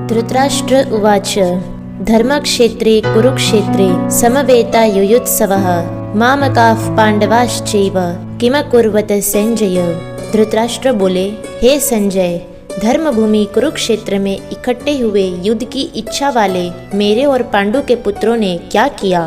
धृतराष्ट्र उवाच धर्मक्षेत्रे कुरुक्षेत्रे समवेतायुयुत्सवः मामकाः पांडवाश्चैव किमकुर्वत संजय। धृतराष्ट्र बोले, हे संजय, धर्मभूमि कुरुक्षेत्र में इकट्ठे हुए युद्ध की इच्छा वाले मेरे और पांडु के पुत्रों ने क्या किया।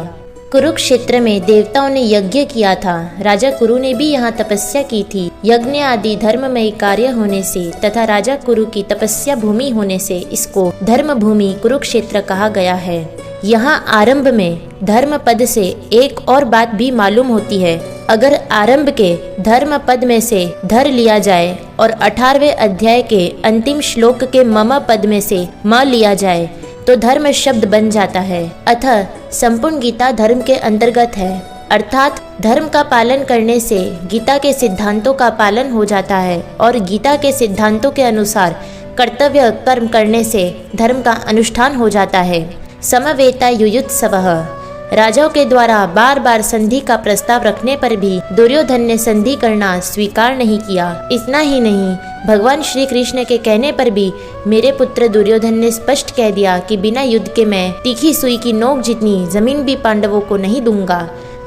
कुरुक्षेत्र में देवताओं ने यज्ञ किया था। राजा कुरु ने भी यहाँ तपस्या की थी। यज्ञ आदि धर्ममय कार्य होने से तथा राजा कुरु की तपस्या भूमि होने से इसको धर्म भूमि कुरुक्षेत्र कहा गया है। यहाँ आरंभ में धर्म पद से एक और बात भी मालूम होती है। अगर आरंभ के धर्म पद में से धर लिया जाए और 18वें अध्याय के अंतिम श्लोक के मम पद में से म लिया जाए तो धर्म शब्द बन जाता है। अतः संपूर्ण गीता धर्म के अंतर्गत है, अर्थात धर्म का पालन करने से गीता के सिद्धांतों का पालन हो जाता है और गीता के सिद्धांतों के अनुसार कर्तव्य कर्म करने से धर्म का अनुष्ठान हो जाता है। समवेता युयुत्सवः, राजाओं के द्वारा बार बार संधि का प्रस्ताव रखने पर भी दुर्योधन ने संधि करना स्वीकार नहीं किया। इतना ही नहीं, भगवान श्री कृष्ण के कहने पर भी मेरे पुत्र दुर्योधन ने स्पष्ट कह दिया कि बिना युद्ध के मैं तीखी सुई की नोक जितनी जमीन भी पांडवों को नहीं दूंगा।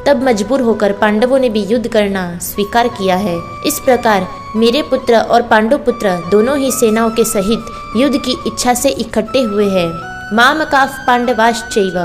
तब मजबूर होकर पांडवों ने भी युद्ध करना स्वीकार किया है। इस प्रकार मेरे पुत्र और पांडु पुत्र दोनों ही सेनाओं के सहित युद्ध की इच्छा से इकट्ठे हुए हैं। मामकाः पांडवाश्चैव,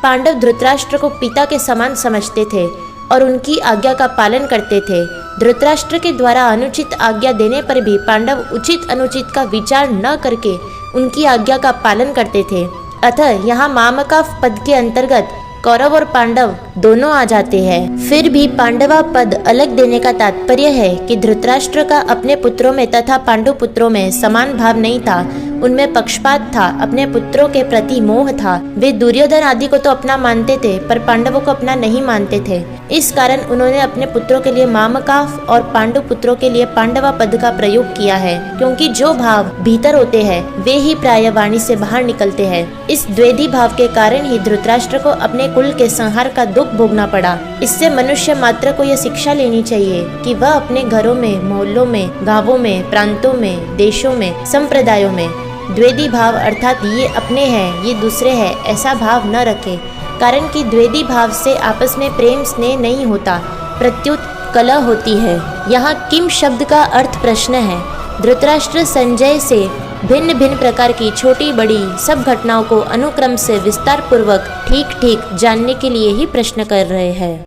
पांडव धृतराष्ट्र को पिता के समान समझते थे और उनकी आज्ञा का पालन करते थे। धृतराष्ट्र के द्वारा अनुचित आज्ञा देने पर भी पांडव उचित अनुचित का विचार न करके उनकी आज्ञा का पालन करते थे। अतः यहाँ मामकाः पद के अंतर्गत कौरव और पांडव दोनों आ जाते हैं। फिर भी पांडवा पद अलग देने का तात्पर्य है कि धृतराष्ट्र का अपने पुत्रों में तथा पांडु पुत्रों में समान भाव नहीं था। उनमें पक्षपात था, अपने पुत्रों के प्रति मोह था। वे दुर्योधन आदि को तो अपना मानते थे पर पांडवों को अपना नहीं मानते थे। इस कारण उन्होंने अपने पुत्रों के लिए मामकाः और पांडु पुत्रों के लिए पांडवा पद का प्रयोग किया है, क्योंकि जो भाव भीतर होते हैं वे ही प्राय वाणी से बाहर निकलते हैं। इस द्वेधी भाव के कारण ही धृतराष्ट्र को अपने कुल के संहार का दुख भोगना पड़ा। इससे मनुष्य मात्र को यह शिक्षा लेनी चाहिए कि वह अपने घरों में, मोहल्लों में, गांवों में, प्रांतों में, देशों में, संप्रदायों में द्वेदी भाव अर्थात ये अपने हैं ये दूसरे हैं ऐसा भाव न रखे, कारण कि द्वेदी भाव से आपस में प्रेम स्नेह नहीं होता, प्रत्युत कलह होती है। यहाँ किम शब्द का अर्थ प्रश्न है। धृतराष्ट्र संजय से भिन्न भिन्न प्रकार की छोटी बड़ी सब घटनाओं को अनुक्रम से विस्तार पूर्वक ठीक ठीक जानने के लिए ही प्रश्न कर रहे हैं।